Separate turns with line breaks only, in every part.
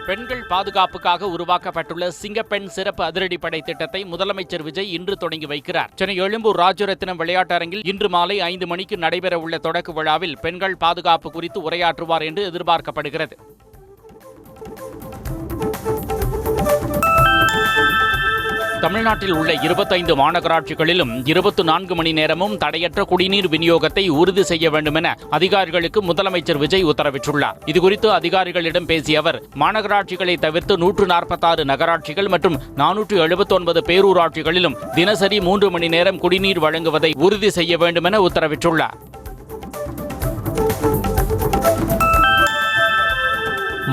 பெண்கள் பாதுகாப்புக்காக உருவாக்கப்பட்டுள்ள சிங்கப்பெண் சிறப்பு அதிரடிப்படை திட்டத்தை முதலமைச்சர் விஜய் இன்று தொடங்கி வைக்கிறார். சென்னை எழும்பூர் ராஜரத்தினம் விளையாட்டரங்கில் இன்று மாலை 5 மணிக்கு நடைபெறவுள்ள தொடக்க விழாவில் பெண்கள் பாதுகாப்பு குறித்து உரையாற்றுவார் என்று எதிர்பார்க்கப்படுகிறது. தமிழ்நாட்டில் உள்ள 25 மாநகராட்சிகளிலும் 24 மணி நேரமும் தடையற்ற குடிநீர் விநியோகத்தை உறுதி செய்ய வேண்டும் என அதிகாரிகளுக்கு முதலமைச்சர் விஜய் உத்தரவிட்டுள்ளார். இதுகுறித்து அதிகாரிகளிடம் பேசிய அவர், மாநகராட்சிகளை தவிர்த்து 146 நகராட்சிகள் மற்றும் 479 பேரூராட்சிகளிலும் தினசரி 3 மணி நேரம் குடிநீர் வழங்குவதை உறுதி செய்ய வேண்டும் என உத்தரவிட்டுள்ளார்.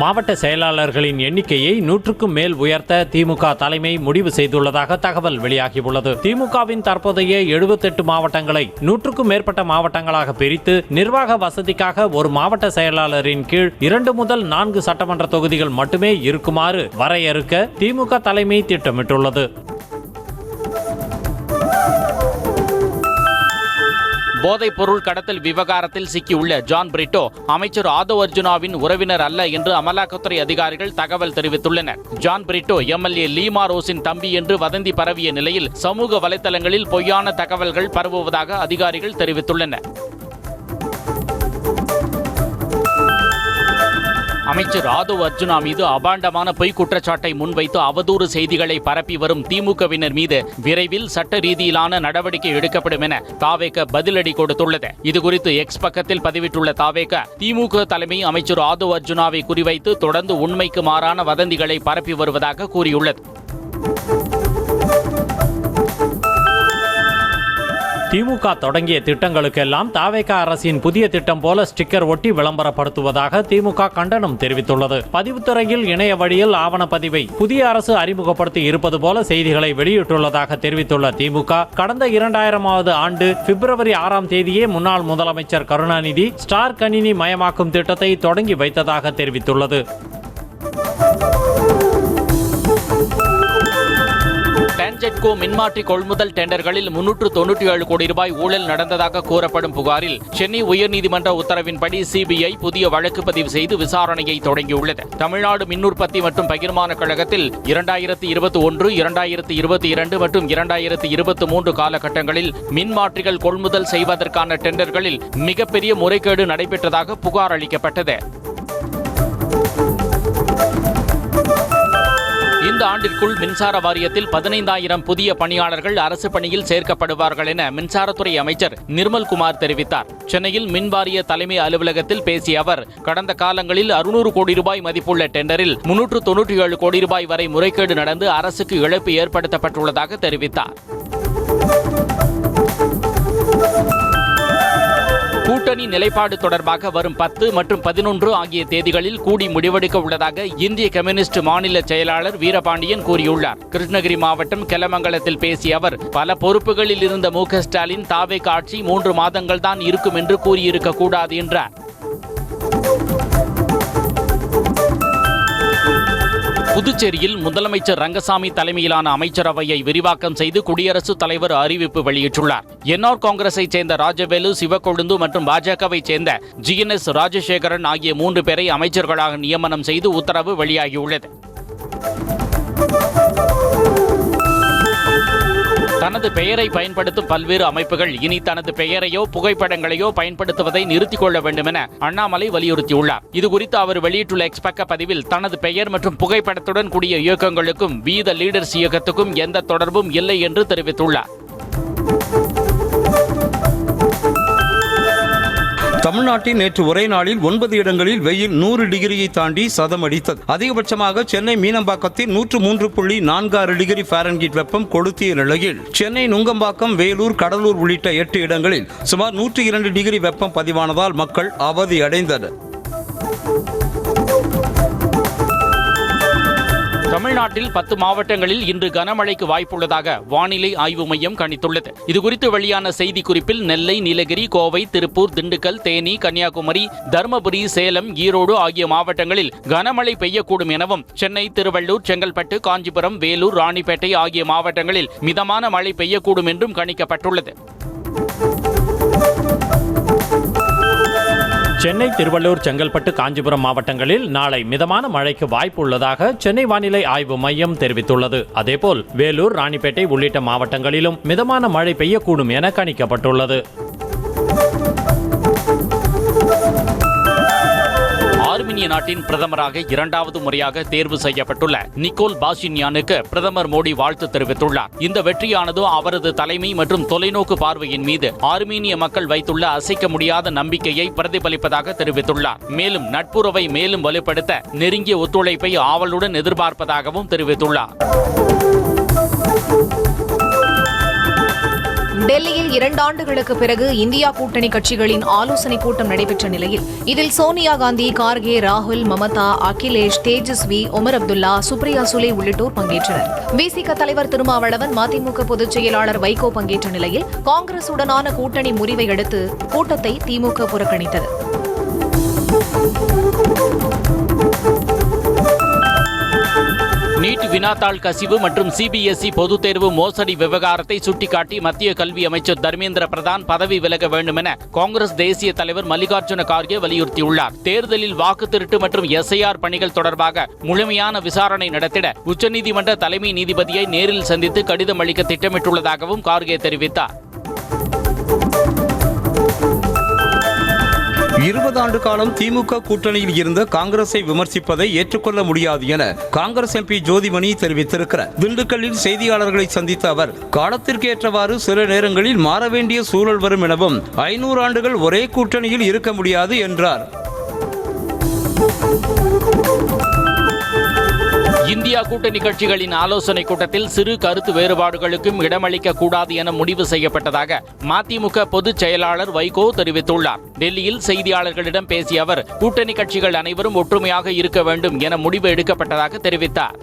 மாவட்ட செயலாளர்களின் எண்ணிக்கையை 100க்கும் மேல் உயர்த்த திமுக தலைமை முடிவு செய்துள்ளதாக தகவல் வெளியாகியுள்ளது. திமுகவின் தற்போதைய 78 மாவட்டங்களை 100க்கும் மேற்பட்ட மாவட்டங்களாக பிரித்து நிர்வாக வசதிக்காக ஒரு மாவட்ட செயலாளரின் கீழ் 2 முதல் 4 சட்டமன்ற தொகுதிகள் மட்டுமே இருக்குமாறு வரையறுக்க திமுக தலைமை திட்டமிட்டுள்ளது.
போதைப் பொருள் கடத்தல் விவகாரத்தில் சிக்கியுள்ள ஜான் பிரிட்டோ அமைச்சர் ஆதவ் அர்ஜுனாவின் உறவினர் அல்ல என்று அமலாக்கத்துறை அதிகாரிகள் தகவல் தெரிவித்துள்ளனர். ஜான் பிரிட்டோ எம்எல்ஏ லீமா ரோஸின் தம்பி என்று வதந்தி பரவிய நிலையில் சமூக வலைதளங்களில் பொய்யான தகவல்கள் பரவுவதாக அதிகாரிகள் தெரிவித்துள்ளனர். அமைச்சர் ஆதவ் அர்ஜுனா மீது அபாண்டமான பொய் குற்றச்சாட்டை முன்வைத்து அவதூறு செய்திகளை பரப்பி வரும் திமுகவினர் மீது விரைவில் சட்ட ரீதியிலான நடவடிக்கை எடுக்கப்படும் என தாவேக பதிலடி கொடுத்துள்ளது. இதுகுறித்து எக்ஸ் பக்கத்தில் பதிவிட்டுள்ள தாவேக, திமுக தலைமை அமைச்சர் ஆதவ் அர்ஜுனாவை குறிவைத்து தொடர்ந்து உண்மைக்கு மாறான வதந்திகளை பரப்பி வருவதாக கூறியுள்ளது.
திமுக தொடங்கிய திட்டங்களுக்கெல்லாம் தாவேக அரசின் புதிய திட்டம் போல ஸ்டிக்கர் ஒட்டி விளம்பரப்படுத்துவதாக திமுக கண்டனம் தெரிவித்துள்ளது. பதிவுத்துறையில் இணைய வழியில் ஆவணப்பதிவை புதிய அரசு அறிமுகப்படுத்தி இருப்பது போல செய்திகளை வெளியிட்டுள்ளதாக தெரிவித்துள்ள திமுக, கடந்த 2000வது ஆண்டு பிப்ரவரி 6ஆம் தேதியே முன்னாள் முதலமைச்சர் கருணாநிதி ஸ்டார் கணினி மயமாக்கும் திட்டத்தை தொடங்கி வைத்ததாக தெரிவித்துள்ளது.
டான்ஜெட்கோ மின்மாற்றி கொள்முதல் டெண்டர்களில் 397 கோடி ரூபாய் ஊழல் நடந்ததாக கூறப்படும் புகாரில் சென்னை உயர்நீதிமன்ற உத்தரவின்படி சிபிஐ புதிய வழக்கு பதிவு செய்து விசாரணையை தொடங்கியுள்ளது. தமிழ்நாடு மின் உற்பத்தி மற்றும் பகிர்மான கழகத்தில் 2021, 2022 மற்றும் 2023 காலகட்டங்களில் மின்மாற்றிகள் கொள்முதல் செய்வதற்கான டெண்டர்களில் மிகப்பெரிய முறைகேடு நடைபெற்றதாக புகார் அளிக்கப்பட்டது. இந்த ஆண்டிற்குள் மின்சார வாரியத்தில் 15,000 புதிய பணியாளர்கள் அரசு பணியில் சேர்க்கப்படுவார்கள் என மின்சாரத்துறை அமைச்சர் நிர்மல்குமார் தெரிவித்தார். சென்னையில் மின்வாரிய தலைமை அலுவலகத்தில் பேசிய அவர், கடந்த காலங்களில் 600 கோடி ரூபாய் மதிப்புள்ள டெண்டரில் 397 கோடி ரூபாய் வரை முறைகேடு நடந்து அரசுக்கு இழப்பு ஏற்படுத்தப்பட்டுள்ளதாக தெரிவித்தார். கூட்டணி நிலைப்பாடு தொடர்பாக வரும் 10 மற்றும் 11 ஆகிய தேதிகளில் கூடி முடிவெடுக்க உள்ளதாக இந்திய கம்யூனிஸ்ட் மாநில செயலாளர் வீரபாண்டியன் கூறியுள்ளார். கிருஷ்ணகிரி மாவட்டம் கெலமங்கலத்தில் பேசிய அவர், பல பொறுப்புகளில் இருந்த மு.க. ஸ்டாலின் தாவேக ஆட்சி 3 மாதங்கள் தான் இருக்கும் என்று கூறியிருக்க கூடாது என்றார். புதுச்சேரியில் முதலமைச்சர் ரங்கசாமி தலைமையிலான அமைச்சரவையை விரிவாக்கம் செய்து குடியரசுத் தலைவர் அறிவிப்பு வெளியிட்டுள்ளார். என்ஆர் காங்கிரஸைச் சேர்ந்த ராஜவேலு, சிவக்கொழுந்து மற்றும் பாஜகவைச் சேர்ந்த GNS ராஜசேகரன் ஆகிய 3 பேரை அமைச்சர்களாக நியமனம் செய்து உத்தரவு வெளியாகியுள்ளது. தனது பெயரை பயன்படுத்தும் பல்வேறு அமைப்புகள் இனி தனது பெயரையோ புகைப்படங்களையோ பயன்படுத்துவதை நிறுத்திக் கொள்ள வேண்டும் என அண்ணாமலை வலியுறுத்தியுள்ளார். இதுகுறித்து அவர் வெளியிட்டுள்ள எக்ஸ் பக்க பதிவில், தனது பெயர் மற்றும் புகைப்படத்துடன் கூடிய இயக்கங்களுக்கும் வி த லீடர்ஸ் இயக்கத்துக்கும் எந்த தொடர்பும் இல்லை என்று தெரிவித்துள்ளார்.
தமிழ்நாட்டில் நேற்று ஒரே நாளில் 9 இடங்களில் வெயில் 100 டிகிரியை தாண்டி சதமடித்தது. அதிகபட்சமாக சென்னை மீனம்பாக்கத்தில் 103.46 டிகிரி ஃபாரன்ஹீட் வெப்பம் கொளுத்திய நிலையில் சென்னை நுங்கம்பாக்கம், வேலூர், கடலூர் உள்ளிட்ட 8 இடங்களில் சுமார் 102 டிகிரி வெப்பம் பதிவானதால் மக்கள் அவதி அடைந்தனர்.
தமிழ்நாட்டில் 10 மாவட்டங்களில் இன்று கனமழைக்கு வாய்ப்புள்ளதாக வானிலை ஆய்வு மையம் கணித்துள்ளது. இதுகுறித்து வெளியான செய்திக்குறிப்பில் நெல்லை, நீலகிரி, கோவை, திருப்பூர், திண்டுக்கல், தேனி, கன்னியாகுமரி, தருமபுரி, சேலம், ஈரோடு ஆகிய மாவட்டங்களில் கனமழை பெய்யக்கூடும் எனவும், சென்னை, திருவள்ளூர், செங்கல்பட்டு, காஞ்சிபுரம், வேலூர், ராணிப்பேட்டை ஆகிய மாவட்டங்களில் மிதமான மழை பெய்யக்கூடும் என்றும் கணிக்கப்பட்டுள்ளது.
சென்னை, திருவள்ளூர், செங்கல்பட்டு, காஞ்சிபுரம் மாவட்டங்களில் நாளை மிதமான மழைக்கு வாய்ப்பு உள்ளதாக சென்னை வானிலை ஆய்வு மையம் தெரிவித்துள்ளது. அதேபோல் வேலூர், ராணிப்பேட்டை உள்ளிட்ட மாவட்டங்களிலும் மிதமான மழை பெய்யக்கூடும் என கணிக்கப்பட்டுள்ளது.
ஆர்மீனிய நாட்டின் பிரதமராக இரண்டாவது முறையாக தேர்வு செய்யப்பட்டுள்ள நிக்கோல் பாஷின்யானுக்கு பிரதமர் மோடி வாழ்த்து தெரிவித்துள்ளார். இந்த வெற்றியானது அவரது தலைமை மற்றும் தொலைநோக்கு பார்வையின் மீது ஆர்மீனிய மக்கள் வைத்துள்ள அசைக்க முடியாத நம்பிக்கையை பிரதிபலிப்பதாக தெரிவித்துள்ளார். மேலும் நட்புறவை மேலும் வலுப்படுத்த நெருங்கிய ஒத்துழைப்பை ஆவலுடன் எதிர்பார்ப்பதாகவும் தெரிவித்துள்ளார்.
டெல்லியில் 2 ஆண்டுகளுக்கு பிறகு இந்தியா கூட்டணி கட்சிகளின் ஆலோசனைக் கூட்டம் நடைபெற்ற நிலையில் இதில் சோனியா காந்தி, கார்கே, ராகுல், மமதா, அகிலேஷ், தேஜஸ்வி, ஒமர் அப்துல்லா, சுப்ரியா சுலே உள்ளிட்டோர் பங்கேற்றனர். விசிக தலைவர் திருமாவளவன், மதிமுக பொதுச் செயலாளர் வைகோ பங்கேற்ற நிலையில் காங்கிரசுடனான கூட்டணி முறிவை அடுத்து கூட்டத்தை திமுக புறக்கணித்தது.
நீட் வினாத்தாள் கசிவு மற்றும் சிபிஎஸ்இ பொதுத் தேர்வு மோசடி விவகாரத்தை சுட்டிக்காட்டி மத்திய கல்வி அமைச்சர் தர்மேந்திர பிரதான் பதவி விலக வேண்டும் என காங்கிரஸ் தேசிய தலைவர் மல்லிகார்ஜுன கார்கே வலியுறுத்தியுள்ளார். தேர்தலில் வாக்கு திருட்டு மற்றும் எஸ்ஐஆர் பணிகள் தொடர்பாக முழுமையான விசாரணை நடத்திட உச்சநீதிமன்ற தலைமை நீதிபதியை நேரில் சந்தித்து கடிதம் அளிக்க திட்டமிட்டுள்ளதாகவும் கார்கே தெரிவித்தார்.
20 ஆண்டு காலம் திமுக கூட்டணியில் இருந்த காங்கிரஸை விமர்சிப்பதை ஏற்றுக்கொள்ள முடியாது என காங்கிரஸ் எம்பி ஜோதிமணி தெரிவித்திருக்கிறார். திண்டுக்கல்லில் செய்தியாளர்களை சந்தித்த அவர், காலத்திற்கு ஏற்றவாறு சில நேரங்களில் மாற வேண்டிய சூழல் வரும் எனவும் 500 ஆண்டுகள் ஒரே கூட்டணியில் இருக்க முடியாது என்றார்.
இந்தியா கூட்டணி கட்சிகளின் ஆலோசனை கூட்டத்தில் சிறு கருத்து வேறுபாடுகளுக்கும் இடமளிக்க கூடாது என முடிவு செய்யப்பட்டதாக மதிமுக பொதுச் செயலாளர் வைகோ தெரிவித்துள்ளார். டெல்லியில் செய்தியாளர்களிடம் பேசிய அவர், கூட்டணி கட்சிகள் அனைவரும் ஒற்றுமையாக இருக்க வேண்டும் என முடிவு எடுக்கப்பட்டதாக தெரிவித்தார்.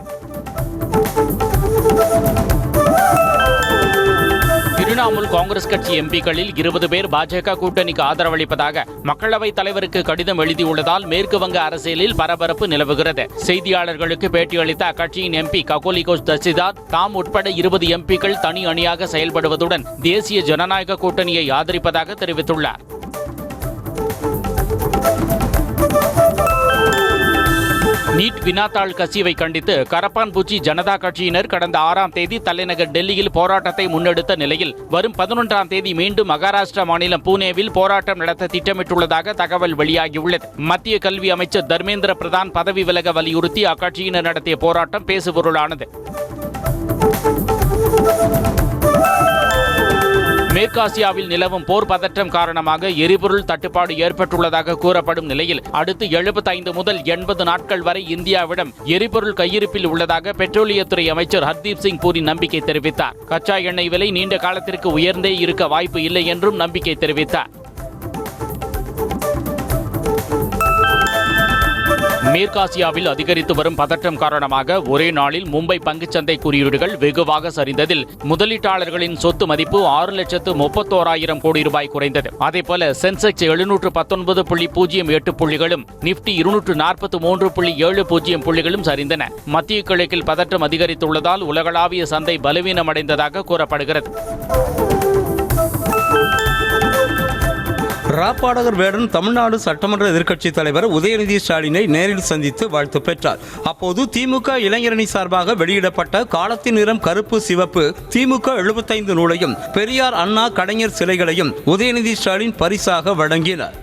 திரிணாமுல் காங்கிரஸ் கட்சி எம்பிக்களில் 20 பேர் பாஜக கூட்டணிக்கு ஆதரவளிப்பதாக மக்களவைத் தலைவருக்கு கடிதம் எழுதியுள்ளதால் மேற்கு வங்க அரசியலில் பரபரப்பு நிலவுகிறது. செய்தியாளர்களுக்கு பேட்டியளித்த அக்கட்சியின் எம்பி ககோலி கோஷ் தசிதார், தாம் உட்பட 20 எம்பிக்கள் தனி அணியாக செயல்படுவதுடன் தேசிய ஜனநாயக கூட்டணியை ஆதரிப்பதாக தெரிவித்துள்ளார். நீட் வினாத்தாள் கசிவை கண்டித்து கரப்பான்பூச்சி ஜனதா கட்சியினர் கடந்த 6ஆம் தேதி தலைநகர் டெல்லியில் போராட்டத்தை முன்னெடுத்த நிலையில் வரும் 11ஆம் தேதி மீண்டும் மகாராஷ்டிரா மாநிலம் புனேவில் போராட்டம் நடத்த திட்டமிட்டுள்ளதாக தகவல் வெளியாகியுள்ளது. மத்திய கல்வி அமைச்சர் தர்மேந்திர பிரதான் பதவி விலக வலியுறுத்தி அக்கட்சியினர் நடத்திய போராட்டம் பேசுபொருளானது. மேற்காசியாவில் நிலவும் போர் பதற்றம் காரணமாக எரிபொருள் தட்டுப்பாடு ஏற்பட்டுள்ளதாக கூறப்படும் நிலையில் அடுத்து 75 முதல் 80 நாட்கள் வரை இந்தியாவிடம் எரிபொருள் கையிருப்பில் உள்ளதாக பெட்ரோலியத்துறை அமைச்சர் ஹர்தீப் சிங் பூரி நம்பிக்கை தெரிவித்தார். கச்சா எண்ணெய் விலை நீண்ட காலத்திற்கு உயர்ந்தே இருக்க வாய்ப்பு இல்லை என்றும் நம்பிக்கை தெரிவித்தார். மேற்காசியாவில் அதிகரித்து வரும் பதற்றம் காரணமாக ஒரே நாளில் மும்பை பங்குச்சந்தை குறியீடுகள் வெகுவாக சரிந்ததில் முதலீட்டாளர்களின் சொத்து மதிப்பு 6,31,000 கோடி ரூபாய் குறைந்தது. அதேபோல சென்செக்ஸ் 719.08 புள்ளிகளும், நிப்டி 243.70 புள்ளிகளும் சரிந்தன. மத்திய கிழக்கில் பதற்றம் அதிகரித்துள்ளதால் உலகளாவிய சந்தை பலவீனமடைந்ததாக கூறப்படுகிறது.
ராப் பாடகர் வேடன் தமிழ்நாடு சட்டமன்ற எதிர்க்கட்சித் தலைவர் உதயநிதி ஸ்டாலினை நேரில் சந்தித்து வாழ்த்து பெற்றார். அப்போது திமுக இளைஞரணி சார்பாக வெளியிடப்பட்ட காலத்தின் நிறம் கருப்பு சிவப்பு திமுக 75 நூலையும் பெரியார், அண்ணா, கலைஞர் சிலைகளையும் உதயநிதி ஸ்டாலின் பரிசாக வழங்கினார்.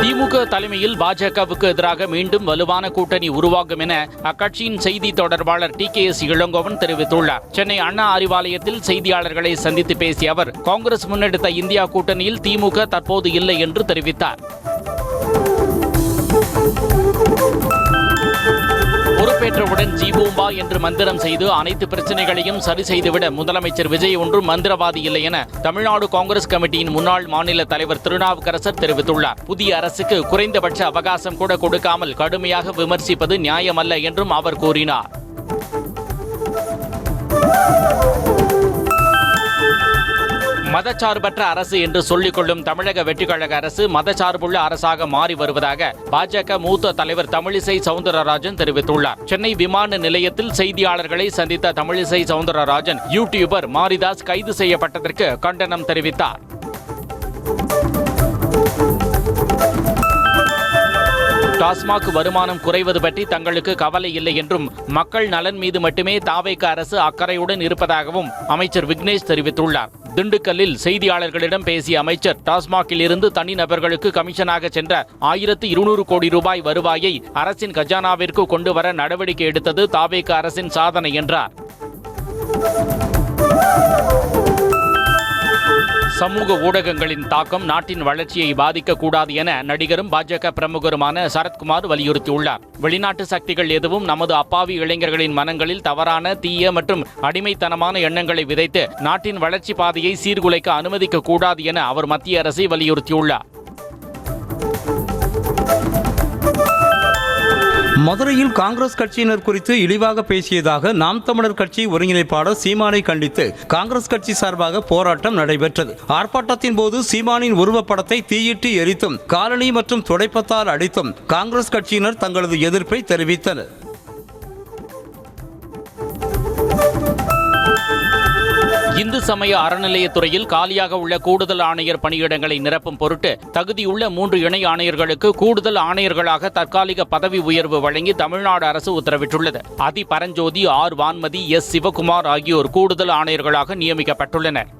திமுக தலைமையில் பாஜகவுக்கு எதிராக மீண்டும் வலுவான கூட்டணி உருவாகும் என அக்கட்சியின் செய்தி தொடர்பாளர் TKS இளங்கோவன் தெரிவித்துள்ளார். சென்னை அண்ணா அறிவாலயத்தில் செய்தியாளர்களை சந்தித்து பேசிய அவர், காங்கிரஸ் முன்னெடுத்த இந்தியா கூட்டணியில் திமுக தற்போது இல்லை என்று தெரிவித்தார். பொறுப்பேற்றவுடன் ஜீபூம்பா என்று மந்திரம் செய்து அனைத்து பிரச்சனைகளையும் சரி செய்துவிட முதலமைச்சர் விஜய் ஒன்றும் மந்திரவாதி இல்லை என தமிழ்நாடு காங்கிரஸ் கமிட்டியின் முன்னாள் மாநில தலைவர் திருநாவுக்கரசர் தெரிவித்துள்ளார். புதிய அரசுக்கு குறைந்தபட்ச அவகாசம் கூட கொடுக்காமல் கடுமையாக விமர்சிப்பது நியாயமல்ல என்றும் அவர் கூறினார். மதச்சார்பற்ற அரசு என்று சொல்லிக் கொள்ளும் தமிழக வெற்றிக்கழக அரசு மதச்சார்புள்ள அரசாக மாறி வருவதாக பாஜக மூத்த தலைவர் தமிழிசை சவுந்தரராஜன் தெரிவித்துள்ளார். சென்னை விமான நிலையத்தில் செய்தியாளர்களை சந்தித்த தமிழிசை சவுந்தரராஜன் யூடியூபர் மாரிதாஸ் கைது செய்யப்பட்டதற்கு கண்டனம் தெரிவித்தார். டாஸ்மாக் வருமானம் குறைவது பற்றி தங்களுக்கு கவலை இல்லை என்றும் மக்கள் நலன் மீது மட்டுமே தாவேக அரசு அக்கறையுடன் இருப்பதாகவும் அமைச்சர் விக்னேஷ் தெரிவித்துள்ளார். திண்டுக்கல்லில் செய்தியாளர்களிடம் பேசிய அமைச்சர், டாஸ்மாகில் இருந்து தனிநபர்களுக்கு கமிஷனாக சென்ற 1200 கோடி ரூபாய் வருவாயை அரசின் கஜானாவிற்கு கொண்டு வர நடவடிக்கை எடுத்தது தாவேக அரசின் சாதனை என்றார். சமூக ஊடகங்களின் தாக்கம் நாட்டின் வளர்ச்சியை பாதிக்கக்கூடாது என நடிகரும் பாஜக பிரமுகருமான சரத்குமார் வலியுறுத்தியுள்ளார். வெளிநாட்டு சக்திகள் எதுவும் நமது அப்பாவி இளைஞர்களின் மனங்களில் தவறான, தீய மற்றும் அடிமைத்தனமான எண்ணங்களை விதைத்து நாட்டின் வளர்ச்சி பாதையை சீர்குலைக்க அனுமதிக்க கூடாது என அவர் மத்திய அரசை வலியுறுத்தியுள்ளார்.
மதுரையில் காங்கிரஸ் கட்சியினர் குறித்து இழிவாக பேசியதாக நாம் தமிழர் கட்சி ஒருங்கிணைப்பாளர் சீமானை கண்டித்து காங்கிரஸ் கட்சி சார்பாக போராட்டம் நடைபெற்றது. ஆர்ப்பாட்டத்தின் போது சீமானின் உருவப்படத்தை தீயிட்டு எரித்தும் காலணி மற்றும் துடைப்பத்தால் அடித்தும் காங்கிரஸ் கட்சியினர் தங்களது எதிர்ப்பை தெரிவித்தனர்.
இந்து சமய அறநிலையத்துறையில் காலியாக உள்ள கூடுதல் ஆணையர் பணியிடங்களை நிரப்பும் பொருட்டு தகுதியுள்ள 3 இணை ஆணையர்களுக்கு கூடுதல் ஆணையர்களாக தற்காலிக பதவி உயர்வு வழங்கி தமிழ்நாடு அரசு உத்தரவிட்டுள்ளது. அதி பரஞ்சோதி, ஆர் வான்மதி, எஸ் சிவகுமார் ஆகியோர் கூடுதல் ஆணையர்களாக நியமிக்கப்பட்டுள்ளனர்.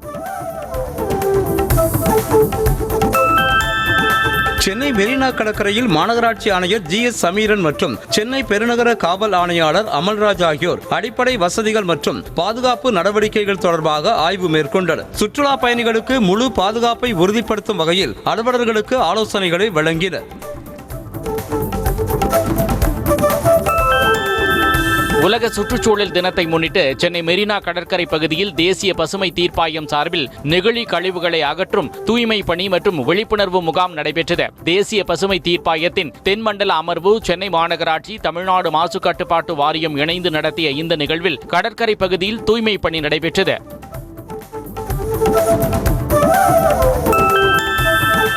சென்னை மெரினா கடற்கரையில் மாநகராட்சி ஆணையர் GS சமீரன் மற்றும் சென்னை பெருநகர காவல் ஆணையாளர் அமல்ராஜ் ஆகியோர் அடிப்படை வசதிகள் மற்றும் பாதுகாப்பு நடவடிக்கைகள் தொடர்பாக ஆய்வு மேற்கொண்டனர். சுற்றுலா பயணிகளுக்கு முழு பாதுகாப்பை உறுதிப்படுத்தும் வகையில் அலுவலர்களுக்கு ஆலோசனைகளை வழங்கினர்.
உலக சுற்றுச்சூழல் தினத்தை முன்னிட்டு சென்னை மெரினா கடற்கரை பகுதியில் தேசிய பசுமை தீர்ப்பாயம் சார்பில் நெகிழி கழிவுகளை அகற்றும் தூய்மை பணி மற்றும் விழிப்புணர்வு முகாம் நடைபெற்றது. தேசிய பசுமை தீர்ப்பாயத்தின் தென்மண்டல அமர்வு, சென்னை மாநகராட்சி, தமிழ்நாடு மாசு கட்டுப்பாட்டு வாரியம் இணைந்து நடத்திய இந்த நிகழ்வில் கடற்கரை பகுதியில் தூய்மை பணி நடைபெற்றது.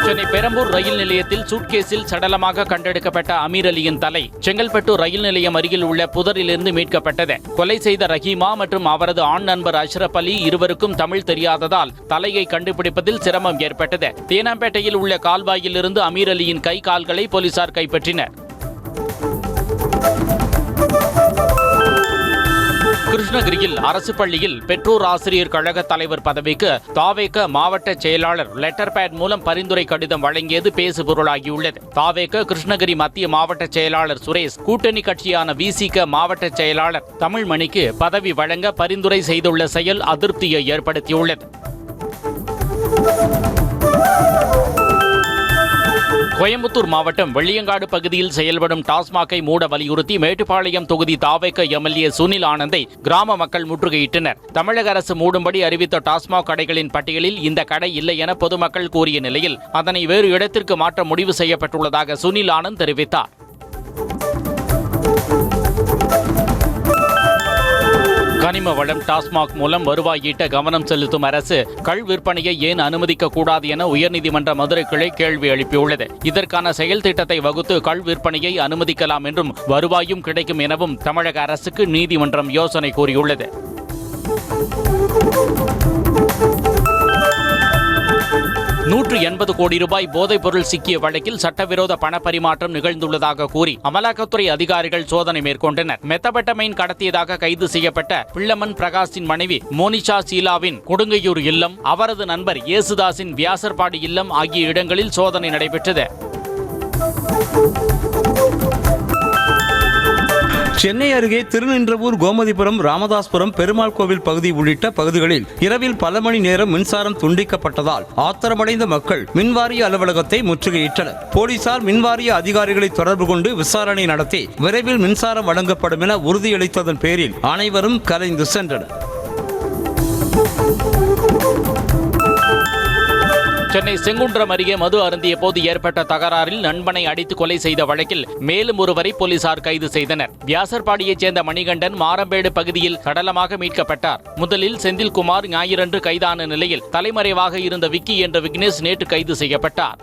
சென்னை பெரம்பூர் ரயில் நிலையத்தில் சூட்கேஸில் சடலமாக கண்டெடுக்கப்பட்ட அமீர் அலியின் தலை செங்கல்பட்டு ரயில் நிலையம் அருகில் உள்ள புதரிலிருந்து மீட்கப்பட்டது. கொலை செய்த ரஹீமா மற்றும் அவரது ஆண் நண்பர் அஷ்ரப் அலி இருவருக்கும் தமிழ் தெரியாததால் தலையை கண்டுபிடிப்பதில் சிரமம் ஏற்பட்டது. தேனாம்பேட்டையில் உள்ள கால்வாயிலிருந்து அமீர் அலியின் கை கால்களை போலீசார் கைப்பற்றினர். கிருஷ்ணகிரியில் அரசு பள்ளியில் பெற்றோர் ஆசிரியர் கழக தலைவர் பதவிக்கு தாவேக மாவட்ட செயலாளர் லெட்டர் பேட் மூலம் பரிந்துரை கடிதம் வழங்கியது பேசுபொருளாகியுள்ளது. தாவேக கிருஷ்ணகிரி மத்திய மாவட்ட செயலாளர் சுரேஷ் கூட்டணி கட்சியான VCக மாவட்ட செயலாளர் தமிழ்மணிக்கு பதவி வழங்க பரிந்துரை செய்துள்ள செயல் அதிருப்தியை ஏற்படுத்தியுள்ளது. கோயம்புத்தூர் மாவட்டம் வெள்ளியங்காடு பகுதியில் செயல்படும் டாஸ்மாகை மூட வலியுறுத்தி மேட்டுப்பாளையம் தொகுதி தாவேக MLA சுனில் ஆனந்தை கிராம மக்கள் முற்றுகையிட்டனர். தமிழக அரசு மூடும்படி அறிவித்த டாஸ்மாக் கடைகளின் பட்டியலில் இந்த கடை இல்லை என பொதுமக்கள் கூறிய நிலையில் அதனை வேறு இடத்திற்கு மாற்ற முடிவு செய்யப்பட்டுள்ளதாக சுனில் ஆனந்த் தெரிவித்தார். கனிம வளம் டாஸ்மாக் மூலம் வருவாய் ஈட்ட கவனம் செலுத்தும் அரசு கள் விற்பனையை ஏன் அனுமதிக்க கூடாது என உயர்நீதிமன்ற மதுரை கிளை கேள்வி எழுப்பியுள்ளது. இதற்கான செயல் திட்டத்தை வகுத்து கள் விற்பனையை அனுமதிக்கலாம் என்றும் வருவாயும் கிடைக்கும் எனவும் தமிழக அரசுக்கு நீதிமன்றம் யோசனை கூறியுள்ளது. $180 கோடி போதைப் பொருள் சிக்கிய வழக்கில் சட்டவிரோத பணப்பரிமாற்றம் நிகழ்ந்துள்ளதாக கூறி அமலாக்கத்துறை அதிகாரிகள் சோதனை மேற்கொண்டனர். மெத்தபெட்டமைன் கடத்தியதாக கைது செய்யப்பட்ட பிள்ளமன் பிரகாஷின் மனைவி மோனிஷா சீலாவின் கொடுங்கையூர் இல்லம், அவரது நண்பர் இயேசுதாஸின் வியாசர்பாடி இல்லம் ஆகிய இடங்களில் சோதனை நடைபெற்றது.
சென்னை அருகே திருநின்றவூர், கோமதிபுரம், ராமதாஸ்புரம், பெருமாள் கோவில் பகுதி உள்ளிட்ட பகுதிகளில் இரவில் பல மணி நேரம் மின்சாரம் துண்டிக்கப்பட்டதால் ஆத்திரமடைந்த மக்கள் மின்வாரிய அலுவலகத்தை முற்றுகையிட்டனர். போலீசார் மின்வாரிய அதிகாரிகளை தொடர்பு கொண்டு விசாரணை நடத்தி விரைவில் மின்சாரம் வழங்கப்படும் என உறுதியளித்ததன் பேரில் அனைவரும் கலைந்து சென்றனர்.
சென்னை செங்குன்றம் அருகே மது அருந்திய போது ஏற்பட்ட தகராறில் நண்பனை அடித்து கொலை செய்த வழக்கில் மேலும் ஒருவரை போலீசார் கைது செய்தனர். வியாசர்பாடியைச் சேர்ந்த மணிகண்டன் மாரம்பேடு பகுதியில் சடலமாக மீட்கப்பட்டார். முதலில் செந்தில்குமார் ஞாயிறன்று கைதான நிலையில் தலைமறைவாக இருந்த விக்கி என்ற விக்னேஷ் நேற்று கைது செய்யப்பட்டார்.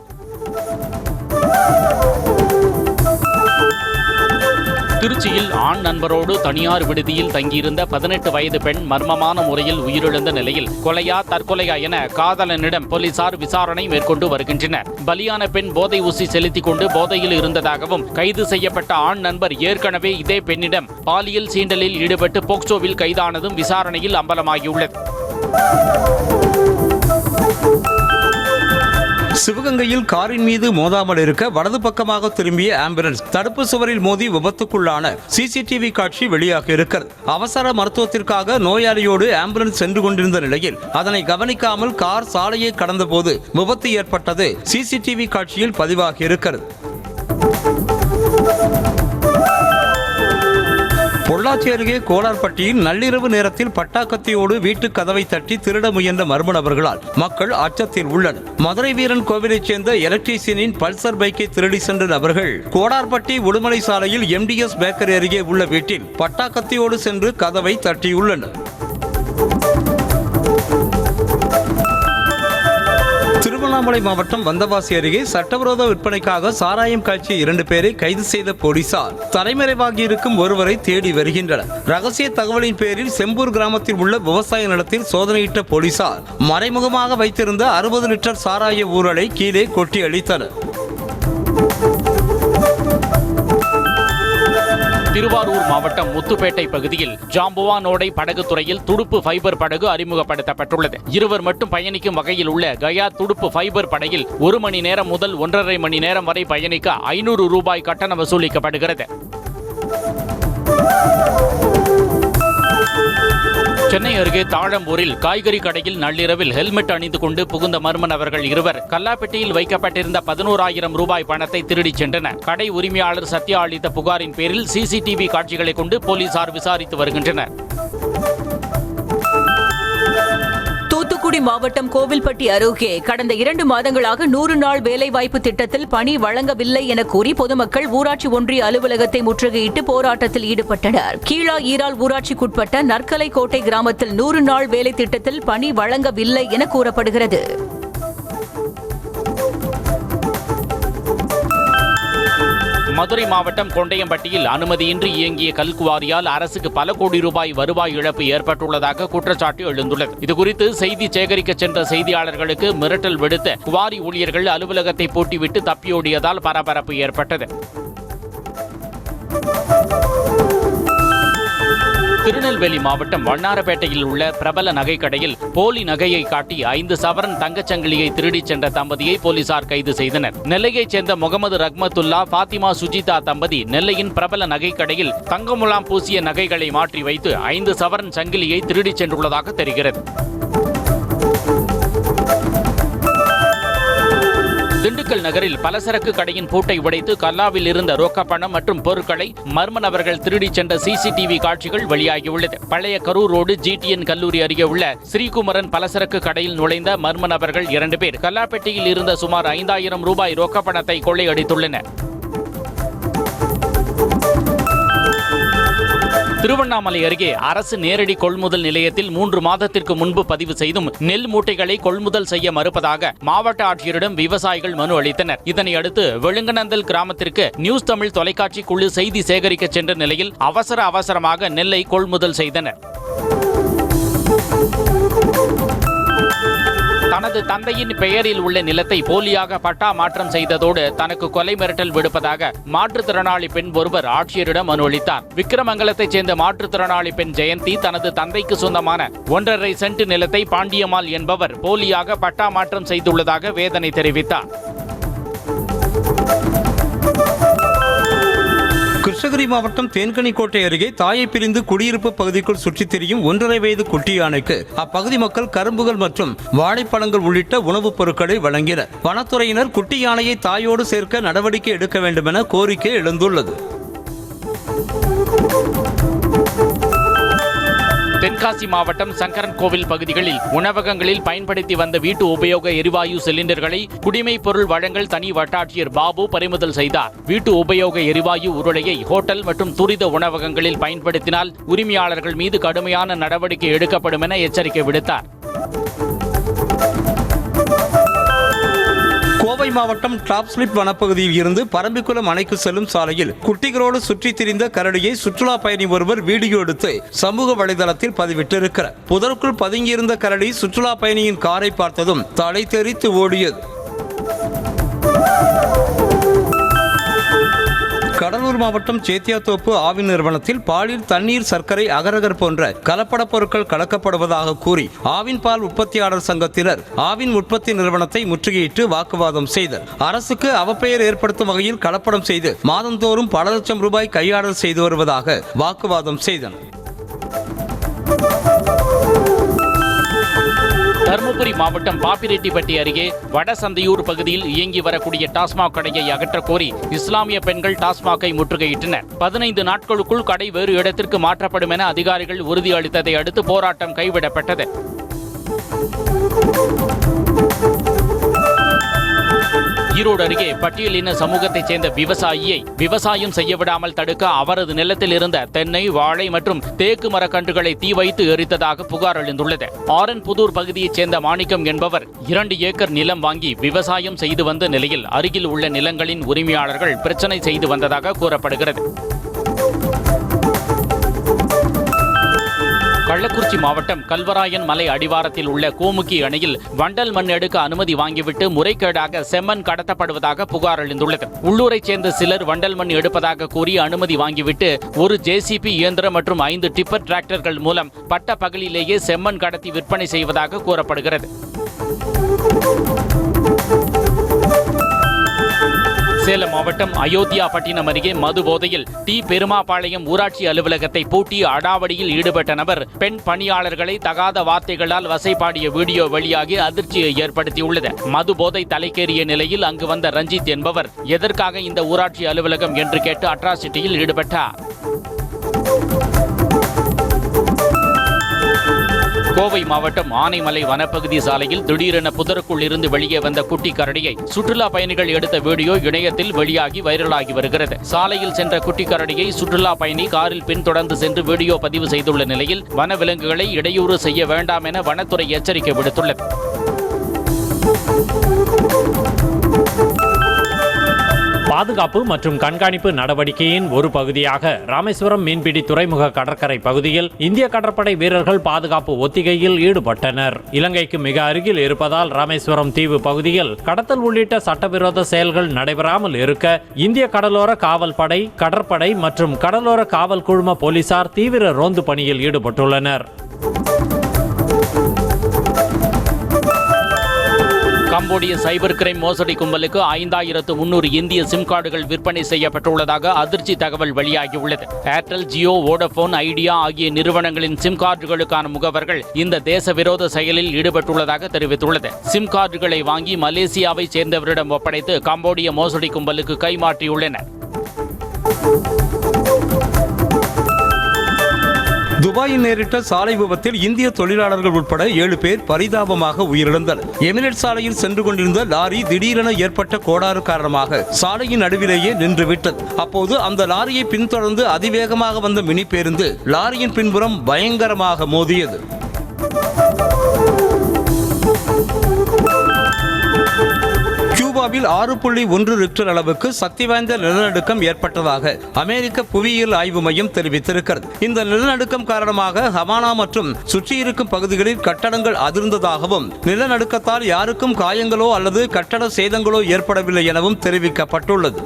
திருச்சியில் ஆண் நண்பரோடு தனியார் விடுதியில் தங்கியிருந்த 18 வயது பெண் மர்மமான முறையில் உயிரிழந்த நிலையில் கொலையா தற்கொலையா என காதலனிடம் போலீசார் விசாரணை மேற்கொண்டு வருகின்றனர். பலியான பெண் போதை ஊசி செலுத்திக் கொண்டு போதையில் இருந்ததாகவும் கைது செய்யப்பட்ட ஆண் நண்பர் ஏற்கனவே இதே பெண்ணிடம் பாலியல் சீண்டலில் ஈடுபட்டு போக்சோவில் கைதானதும் விசாரணையில் அம்பலமாகியுள்ளது.
சிவகங்கையில் காரின் மீது மோதாமல் இருக்க வலது பக்கமாக திரும்பிய ஆம்புலன்ஸ் தடுப்பு சுவரில் மோதி விபத்துக்குள்ளான சிசிடிவி காட்சி வெளியாக இருக்கிறது. அவசர மருத்துவத்திற்காக நோயாளியோடு ஆம்புலன்ஸ் சென்று கொண்டிருந்த நிலையில் அதனை கவனிக்காமல் கார் சாலையை கடந்தபோது விபத்து ஏற்பட்டது சிசிடிவி காட்சியில் பதிவாகி இருக்கிறது. பொள்ளாச்சி அருகே கோலார்பட்டியில் நள்ளிரவு நேரத்தில் பட்டாக்கத்தியோடு வீட்டு கதவை தட்டி திருட முயன்ற மர்ம நபர்களால் மக்கள் அச்சத்தில் உள்ளனர். மதுரை வீரன் கோவிலைச் சேர்ந்த எலக்ட்ரீசியனின் பல்சர் பைக்கை திருடி சென்ற நபர்கள் கோலார்பட்டி உடுமலை சாலையில் MDS பேக்கரி அருகே உள்ள வீட்டில் பட்டாக்கத்தியோடு சென்று கதவை தட்டியுள்ளனர். திருவண்ணாமலை மாவட்டம் வந்தவாசி அருகே சட்டவிரோத விற்பனைக்காக சாராயம் காய்ச்சிய 2 பேரை கைது செய்த போலீசார் தலைமறைவாகி இருக்கும் ஒருவரை தேடி வருகின்றனர். ரகசிய தகவலின் பேரில் செம்பூர் கிராமத்தில் உள்ள விவசாய நிலத்தில் சோதனையிட்ட போலீசார் மறைமுகமாக வைத்திருந்த 60 லிட்டர் சாராய ஊரலை கீழே கொட்டி அளித்தனர்.
திருவாரூர் மாவட்டம் முத்துப்பேட்டை பகுதியில் ஜாம்புவானோடை படகு துறையில் துடுப்பு ஃபைபர் படகு அறிமுகப்படுத்தப்பட்டுள்ளது. இருவர் மட்டும் பயணிக்கும் வகையில் உள்ள கயா துடுப்பு ஃபைபர் படகில் 1 மணி நேரம் முதல் 1.5 மணி நேரம் வரை பயணிக்க 500 ரூபாய் கட்டணம் வசூலிக்கப்படுகிறது. சென்னை அருகே தாழம்பூரில் காய்கறி கடையில் நள்ளிரவில் ஹெல்மெட் அணிந்து கொண்டு புகுந்த மர்ம நபர்கள் 2 கல்லாப்பெட்டியில் வைக்கப்பட்டிருந்த 11,000 ரூபாய் பணத்தை திருடிச் சென்றனர். கடை உரிமையாளர் சத்யா அளித்த புகாரின் பேரில் சிசிடிவி காட்சிகளை கொண்டு போலீசார் விசாரித்து வருகின்றனர்.
தூத்துக்குடி மாவட்டம் கோவில்பட்டி அருகே கடந்த 2 மாதங்களாக 100 நாள் வேலைவாய்ப்பு திட்டத்தில் பணி வழங்கவில்லை என கூறி பொதுமக்கள் ஊராட்சி ஒன்றிய அலுவலகத்தை முற்றுகையிட்டு போராட்டத்தில் ஈடுபட்டனர். கீழா ஈரால் ஊராட்சிக்குட்பட்ட நற்கலை கோட்டை கிராமத்தில் 100 நாள் வேலை திட்டத்தில் பணி வழங்கவில்லை என கூறப்படுகிறது.
மதுரை மாவட்டம் கொண்டையம்பட்டியில் அனுமதியின்றி இயங்கிய கல்குவாரியால் அரசுக்கு பல கோடி ரூபாய் வருவாய் இழப்பு ஏற்பட்டுள்ளதாக குற்றச்சாட்டு எழுந்துள்ளது. இதுகுறித்து செய்தி சேகரிக்க சென்ற செய்தியாளர்களுக்கு மிரட்டல் விடுத்த குவாரி ஊழியர்கள் அலுவலகத்தை பூட்டிவிட்டு தப்பியோடியதால் பரபரப்பு ஏற்பட்டது. திருநெல்வேலி மாவட்டம் வண்ணாரப்பேட்டையில் உள்ள பிரபல நகைக்கடையில் போலி நகையை காட்டி 5 சவரன் தங்கச்சங்கிலியை திருடிச் சென்ற தம்பதியை போலீசார் கைது செய்தனர். நெல்லையைச் சேர்ந்த முகமது ரஹ்மத்துல்லா பாத்திமா சுஜிதா தம்பதி நெல்லையின் பிரபல நகைக்கடையில் தங்கமுலாம் பூசிய நகைகளை மாற்றி வைத்து 5 சவரன் சங்கிலியை திருடிச் சென்றுள்ளதாக தெரிகிறது. திண்டுக்கல் நகரில் பலசரக்கு கடையின் பூட்டை உடைத்து கல்லாவில் இருந்த ரொக்கப்பணம் மற்றும் பொருட்களை மர்ம நபர்கள் திருடிச் சென்ற சிசிடிவி காட்சிகள் வெளியாகியுள்ளது. பழைய கரூர் ரோடு GTN கல்லூரி அருகே உள்ள ஸ்ரீகுமரன் பலசரக்கு கடையில் நுழைந்த மர்ம நபர்கள் 2 பேர் கல்லாப்பெட்டியில் இருந்த சுமார் 5,000 ரூபாய் ரொக்கப்பணத்தை கொள்ளையடித்துள்ளனர். திருவண்ணாமலை அருகே அரசு நேரடி கொள்முதல் நிலையத்தில் 3 மாதத்திற்கு முன்பு பதிவு செய்தும் நெல் மூட்டைகளை கொள்முதல் செய்ய மறுப்பதாக மாவட்ட ஆட்சியரிடம் விவசாயிகள் மனு அளித்தனர். இதனையடுத்து வெளுங்கநந்தல் கிராமத்திற்கு நியூஸ் தமிழ் தொலைக்காட்சி குழு செய்தி சேகரிக்க சென்ற நிலையில் அவசரமாக நெல்லை கொள்முதல் செய்தனர். தனது தந்தையின் பெயரில் உள்ள நிலத்தை போலியாக பட்டா மாற்றம் செய்ததோடு தனக்கு கொலை மிரட்டல் விடுப்பதாக மாற்றுத்திறனாளி பெண் ஒருவர் ஆட்சியரிடம் மனு அளித்தார். விக்கிரமங்கலத்தைச் சேர்ந்த மாற்றுத்திறனாளி பெண் ஜெயந்தி தனது தந்தைக்கு சொந்தமான 1.5 சென்ட் நிலத்தை பாண்டியம்மாள் என்பவர் போலியாக பட்டா மாற்றம் செய்துள்ளதாக வேதனை தெரிவித்தார்.
கிருஷ்ணகிரி மாவட்டம் தேன்கனிக்கோட்டை அருகே தாயை பிரிந்து குடியிருப்பு பகுதிக்குள் சுற்றித் திரியும் 1.5 வயது குட்டி யானைக்கு அப்பகுதி மக்கள் கரும்புகள் மற்றும் வாழைப்பழங்கள் உள்ளிட்ட உணவுப் பொருட்களை வழங்கினர். வனத்துறையினர் குட்டி யானையை தாயோடு சேர்க்க நடவடிக்கை எடுக்க வேண்டும் என கோரிக்கை எழுந்துள்ளது.
தென்காசி மாவட்டம் சங்கரன் கோவில் பகுதிகளில் உணவகங்களில் பயன்படுத்தி வந்த வீட்டு உபயோக எரிவாயு சிலிண்டர்களை குடிமைப் பொருள் வழங்கல் தனி வட்டாட்சியர் பாபு பறிமுதல் செய்தார். வீட்டு உபயோக எரிவாயு உருளையை ஹோட்டல் மற்றும் துரித உணவகங்களில் பயன்படுத்தினால் உரிமையாளர்கள் மீது கடுமையான நடவடிக்கை எடுக்கப்படும் என எச்சரிக்கை விடுத்தார்.
கோவை மாவட்டம் டாப்ஸ்லிப் வனப்பகுதியில் இருந்து பரம்பிக்குளம் அணைக்கு செல்லும் சாலையில் குட்டிகளோடு சுற்றித் திரிந்த கரடியை சுற்றுலா பயணி ஒருவர் வீடியோ எடுத்து சமூக வலைதளத்தில் பதிவிட்டிருக்கிறார். புதருக்குள் பதுங்கியிருந்த கரடி சுற்றுலா பயணியின் காரை பார்த்ததும் தலை தெறித்து ஓடியது. கடலூர் மாவட்டம் சேத்தியாத்தோப்பு ஆவின் நிறுவனத்தில் பாலில் தண்ணீர், சர்க்கரை, அகரகர் போன்ற கலப்பட பொருட்கள் கலக்கப்படுவதாக கூறி ஆவின் பால் உற்பத்தியாளர் சங்கத்தினர் ஆவின் உற்பத்தி நிறுவனத்தை முற்றுகையிட்டு வாக்குவாதம் செய்தனர். அரசுக்கு அவப்பெயர் ஏற்படுத்தும் வகையில் கலப்படம் செய்து மாதந்தோறும் பல லட்சம் ரூபாய் கையாடல் செய்து வருவதாக வாக்குவாதம் செய்தனர்.
தருமபுரி மாவட்டம் பாப்பிரெட்டிப்பட்டி அருகே வடசந்தையூர் பகுதியில் இயங்கி வரக்கூடிய டாஸ்மாக் கடையை அகற்றக் கோரி இஸ்லாமிய பெண்கள் டாஸ்மாகை முற்றுகையிட்டனர். 15 நாட்களுக்குள் கடை வேறு இடத்திற்கு மாற்றப்படும் என அதிகாரிகள் உறுதியளித்ததை அடுத்து போராட்டம் கைவிடப்பட்டது. ஈரோடு அருகே பட்டியலின சமூகத்தைச் சேர்ந்த விவசாயியை விவசாயம் செய்ய விடாமல் தடுக்க அவரது நிலத்தில் இருந்த தென்னை, வாழை மற்றும் தேக்கு மரக்கன்றுகளை தீ வைத்து எரித்ததாக புகார் எழுந்துள்ளது. ஆரன்புதூர் பகுதியைச் சேர்ந்த மாணிக்கம் என்பவர் 2 ஏக்கர் நிலம் வாங்கி விவசாயம் செய்து வந்த நிலையில் அருகில் உள்ள நிலங்களின் உரிமையாளர்கள் பிரச்சனை செய்து வந்ததாக கூறப்படுகிறது. கள்ளக்குறிச்சி மாவட்டம் கல்வராயன் மலை அடிவாரத்தில் உள்ள கோமுகி அணையில் வண்டல் மண் எடுக்க அனுமதி வாங்கிவிட்டு முறைகேடாக செம்மண் கடத்தப்படுவதாக புகார் எழுந்துள்ளது. உள்ளூரைச் சேர்ந்த சிலர் வண்டல் மண் எடுப்பதாக கூறி அனுமதி வாங்கிவிட்டு ஒரு ஜேசிபி இயந்திரம் மற்றும் 5 டிப்பர் டிராக்டர்கள் மூலம் பட்ட பகலிலேயே செம்மண் கடத்தி விற்பனை செய்வதாக கூறப்படுகிறது. சேலம் மாவட்டம் அயோத்தியாபட்டினம் அருகே மது போதையில் டி பெருமாபாளையம் ஊராட்சி அலுவலகத்தை பூட்டி அடாவடியில் ஈடுபட்ட நபர் பெண் பணியாளர்களை தகாத வார்த்தைகளால் வசைபாடிய வீடியோ வெளியாகி அதிர்ச்சியை ஏற்படுத்தியுள்ளது. மது போதை தலைக்கேறிய நிலையில் அங்கு வந்த ரஞ்சித் என்பவர் எதற்காக இந்த ஊராட்சி அலுவலகம் என்று கேட்டு அட்ராசிட்டியில் ஈடுபட்டார். கோவை மாவட்டம் ஆனைமலை வனப்பகுதி சாலையில் திடீரென புதருக்குள் இருந்து வெளியே வந்த குட்டி கரடியை சுற்றுலா பயணிகள் எடுத்த வீடியோ இணையத்தில் வெளியாகி வைரலாகி வருகிறது. சாலையில் சென்ற குட்டி கரடியை சுற்றுலா பயணி காரில் பின்தொடர்ந்து சென்று வீடியோ பதிவு செய்துள்ள நிலையில் வனவிலங்குகளை இடையூறு செய்ய வேண்டாம் என வனத்துறை எச்சரிக்கை விடுத்துள்ளது.
பாதுகாப்பு மற்றும் கண்காணிப்பு நடவடிக்கையின் ஒரு பகுதியாக ராமேஸ்வரம் மீன்பிடி துறைமுக கடற்கரை பகுதியில் இந்திய கடற்படை வீரர்கள் பாதுகாப்பு ஒத்திகையில் ஈடுபட்டனர். இலங்கைக்கு மிக அருகில் இருப்பதால் ராமேஸ்வரம் தீவு பகுதியில் கடத்தல் உள்ளிட்ட சட்டவிரோத செயல்கள் நடைபெறாமல் இருக்க இந்திய கடலோர காவல் படை, கடற்படை மற்றும் கடலோர காவல் குழும போலீசார் தீவிர ரோந்து பணியில் ஈடுபட்டுள்ளனர்.
கம்போடிய சைபர் கிரைம் மோசடி கும்பலுக்கு 5300 இந்திய சிம் கார்டுகள் விற்பனை செய்யப்பட்டுள்ளதாக அதிர்ச்சி தகவல் வெளியாகியுள்ளது. ஏர்டெல், ஜியோ, வோடபோன், ஐடியா ஆகிய நிறுவனங்களின் சிம் கார்டுகளுக்கான முகவர்கள் இந்த தேச விரோத செயலில் ஈடுபட்டுள்ளதாக தெரிவித்துள்ளது. சிம் கார்டுகளை வாங்கி மலேசியாவை சேர்ந்தவரிடம் ஒப்படைத்து கம்போடிய மோசடி கும்பலுக்கு கைமாற்றியுள்ளனர்.
துபாயில் நேரிட்ட சாலை விபத்தில் இந்திய தொழிலாளர்கள் உட்பட 7 பேர் பரிதாபமாக உயிரிழந்தனர். எமிரேட் சாலையில் சென்று கொண்டிருந்த லாரி திடீரென ஏற்பட்ட கோளாறு காரணமாக சாலையின் நடுவிலேயே நின்றுவிட்டது. அப்போது அந்த லாரியை பின்தொடர்ந்து அதிவேகமாக வந்த மினி பேருந்து லாரியின் பின்புறம் பயங்கரமாக மோதியது. கியூபாவில் 6.1 ரிக்டர் அளவுக்கு சக்தி வாய்ந்த நிலநடுக்கம் ஏற்பட்டதாக அமெரிக்க புவியியல் ஆய்வு மையம் தெரிவித்திருக்கிறது. இந்த நிலநடுக்கம் காரணமாக ஹவானா மற்றும் சுற்றியிருக்கும் பகுதிகளில் கட்டடங்கள் அதிர்ந்ததாகவும் நிலநடுக்கத்தால் யாருக்கும் காயங்களோ அல்லது கட்டட சேதங்களோ ஏற்படவில்லை எனவும் தெரிவிக்கப்பட்டுள்ளது.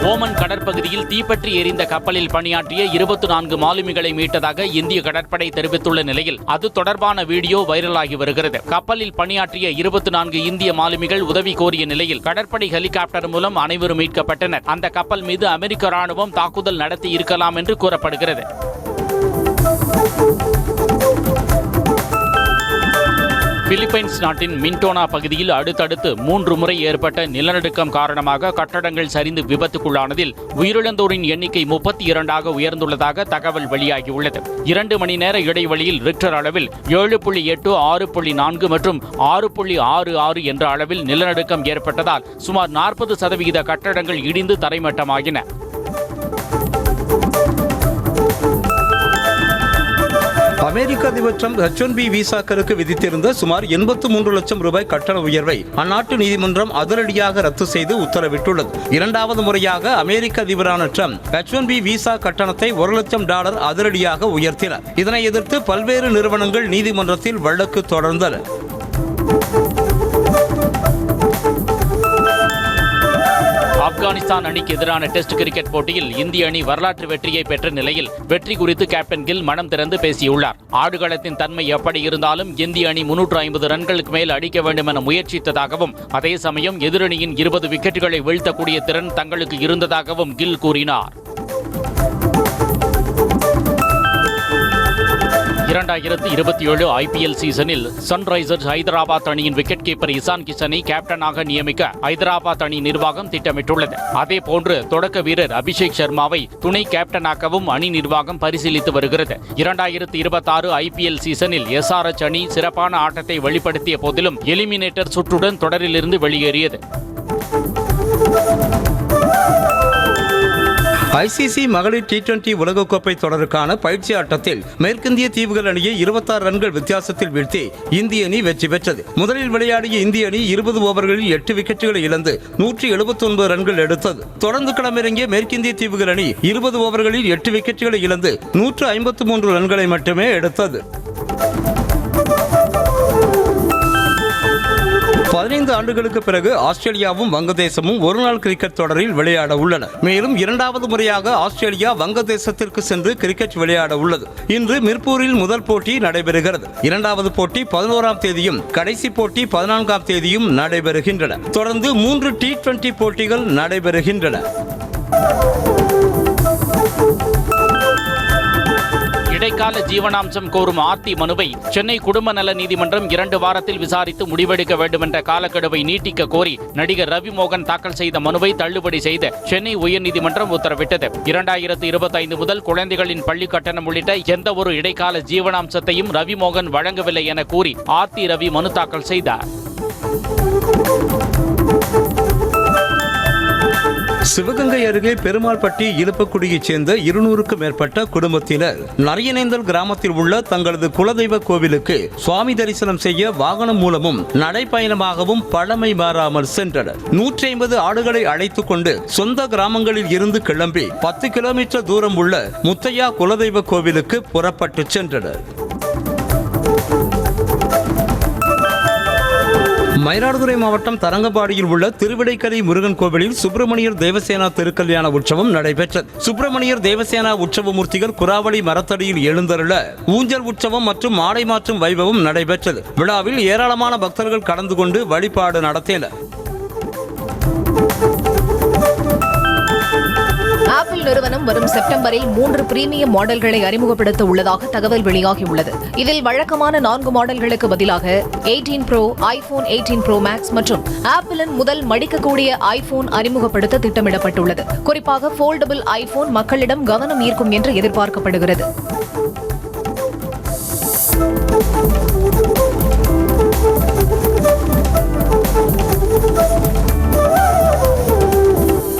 ஓமன் கடற்பகுதியில் தீப்பற்றி எரிந்த கப்பலில் பணியாற்றிய 24 மாலுமிகளை மீட்டதாக இந்திய கடற்படை தெரிவித்துள்ள நிலையில் அது தொடர்பான வீடியோ வைரலாகி வருகிறது. கப்பலில் பணியாற்றிய 24 இந்திய மாலுமிகள் உதவி கோரிய நிலையில் கடற்படை ஹெலிகாப்டர் மூலம் அனைவரும் மீட்கப்பட்டனர். அந்த கப்பல் மீது அமெரிக்க ராணுவம் தாக்குதல் நடத்தி இருக்கலாம் என்று கூறப்படுகிறது. பிலிப்பைன்ஸ் நாட்டின் மின்டோனா பகுதியில் அடுத்தடுத்து 3 முறை ஏற்பட்ட நிலநடுக்கம் காரணமாக கட்டடங்கள் சரிந்து விபத்துக்குள்ளானதில் உயிரிழந்தோரின் எண்ணிக்கை 32ஆக உயர்ந்துள்ளதாக தகவல் வெளியாகியுள்ளது. 2 மணி நேர இடைவெளியில் ரிக்டர் அளவில் 7.8, 6.4 மற்றும் 6.66 என்ற அளவில் நிலநடுக்கம் ஏற்பட்டதால் சுமார் 40% கட்டடங்கள் இடிந்து தரைமட்டமாகின.
அமெரிக்க அதிபர் ட்ரம்ப் H-1B விசாக்களுக்கு விதித்திருந்த சுமார் 83 லட்சம் ரூபாய் கட்டண உயர்வை அந்நாட்டு நீதிமன்றம் அதிரடியாக ரத்து செய்து உத்தரவிட்டுள்ளது. இரண்டாவது முறையாக அமெரிக்க அதிபரான ட்ரம்ப் H-1B விசா கட்டணத்தை $1 லட்சம் அதிரடியாக உயர்த்தினார். இதனை எதிர்த்து பல்வேறு நிறுவனங்கள் நீதிமன்றத்தில் வழக்கு தொடர்ந்தன.
ஆப்கானிஸ்தான் அணிக்கு எதிரான டெஸ்ட் கிரிக்கெட் போட்டியில் இந்திய அணி வரலாற்று வெற்றியை பெற்ற நிலையில் வெற்றி குறித்து கேப்டன் கில் மனம் திறந்து பேசியுள்ளார். ஆடுகளத்தின் தன்மை எப்படி இருந்தாலும் இந்திய அணி 350 ரன்களுக்கு மேல் அடிக்க வேண்டும் என முயற்சித்ததாகவும் அதே சமயம் எதிரணியின் 20 விக்கெட்டுகளை வீழ்த்தக்கூடிய திறன் தங்களுக்கு இருந்ததாகவும் கில் கூறினார். 2027 IPL சீசனில் சன்ரைசர்ஸ் ஹைதராபாத் அணியின் விக்கெட் கீப்பர் இசான் கிஷனை கேப்டனாக நியமிக்க ஹைதராபாத் அணி நிர்வாகம் திட்டமிட்டுள்ளது. அதேபோன்று தொடக்க வீரர் அபிஷேக் சர்மாவை துணை கேப்டனாக்கவும் அணி நிர்வாகம் பரிசீலித்து வருகிறது. 2026 IPL சீசனில் SRH அணி சிறப்பான ஆட்டத்தை வெளிப்படுத்திய போதிலும் எலிமினேட்டர் சுற்றுடன் தொடரிலிருந்து வெளியேறியது.
ICC மகளிர் T20 உலகக்கோப்பை தொடருக்கான பயிற்சி ஆட்டத்தில் மேற்கிந்திய தீவுகள் அணியை 26 ரன்கள் வித்தியாசத்தில் வீழ்த்தி இந்திய அணி வெற்றி பெற்றது. முதலில் விளையாடிய இந்திய அணி 20 ஓவர்களில் 8 விக்கெட்டுகளை இழந்து 179 ரன்கள் எடுத்தது. தொடர்ந்து களமிறங்கிய மேற்கிந்திய தீவுகள் அணி 20 ஓவர்களில் 8 விக்கெட்டுகளை இழந்து 153 ரன்களை மட்டுமே எடுத்தது. 15 ஆண்டுகளுக்கு பிறகு ஆஸ்திரேலியாவும் வங்கதேசமும் ஒருநாள் கிரிக்கெட் தொடரில் விளையாட உள்ளன. மேலும் இரண்டாவது முறையாக ஆஸ்திரேலியா வங்கதேசத்திற்கு சென்று கிரிக்கெட் விளையாட உள்ளது. இன்று மிர்பூரில் முதல் போட்டி நடைபெறுகிறது. இரண்டாவது போட்டி 11ஆம் தேதியும் கடைசி போட்டி 14ஆம் தேதியும் நடைபெறுகின்றன. தொடர்ந்து 3 T20 போட்டிகள் நடைபெறுகின்றன.
இடைக்கால ஜீவனாம்சம் கோரும் ஆர்த்தி மனுவை சென்னை குடும்ப நல நீதிமன்றம் 2 வாரத்தில் விசாரித்து முடிவெடுக்க வேண்டும் என்ற காலக்கெடுவை நீட்டிக்க கோரி நடிகர் ரவி மோகன் தாக்கல் செய்த மனுவை தள்ளுபடி செய்து சென்னை உயர்நீதிமன்றம் உத்தரவிட்டது. 2025 முதல் குழந்தைகளின் பள்ளி கட்டணம் உள்ளிட்ட எந்த ஒரு இடைக்கால ஜீவனாம்சத்தையும் ரவி மோகன் வழங்கவில்லை என கூறி ஆர்த்தி ரவி மனு தாக்கல் செய்தார்.
சிவகங்கை அருகே பெருமாள்பட்டி இலுப்பக்குடியைச் சேர்ந்த 200க்கும் மேற்பட்ட குடும்பத்தினர் நரியனேந்தல் கிராமத்தில் உள்ள தங்களது குலதெய்வ கோவிலுக்கு சுவாமி தரிசனம் செய்ய வாகனம் மூலமும் நடைப்பயணமாகவும் பழமை மாறாமல் சென்றனர். 150 ஆடுகளை அழைத்துக் கொண்டு சொந்த கிராமங்களில் இருந்து கிளம்பி 10 கிலோமீட்டர் தூரம் உள்ள முத்தையா குலதெய்வ கோவிலுக்கு புறப்பட்டு சென்றனர். மயிலாடுதுறை மாவட்டம் தரங்கம்பாடியில் உள்ள திருவிடைக்கரை முருகன் கோவிலில் சுப்பிரமணியர் தேவசேனா திருக்கல்யாண உற்சவம் நடைபெற்றது. சுப்பிரமணியர் தேவசேனா உற்சவமூர்த்திகள் குராவளி மரத்தடியில் எழுந்தருள ஊஞ்சல் உற்சவம் மற்றும் மாடை மாற்றும் வைபவம் நடைபெற்றது. விழாவில் ஏராளமான பக்தர்கள் கலந்து கொண்டு வழிபாடு நடத்தினர்.
ஆப்பிள் நிறுவனம் வரும் செப்டம்பரில் 3 பிரீமியம் மாடல்களை அறிமுகப்படுத்த உள்ளதாக தகவல் வெளியாகியுள்ளது. இதில் வழக்கமான 4 மாடல்களுக்கு பதிலாக 18 Pro, iPhone 18 Pro Max மற்றும் ஆப்பிளின் முதல் மடிக்கக்கூடிய iPhone அறிமுகப்படுத்த திட்டமிடப்பட்டுள்ளது. குறிப்பாக ஃபோல்டபிள் iPhone மக்களிடம் கவனம் ஈர்க்கும் என்று எதிர்பார்க்கப்படுகிறது.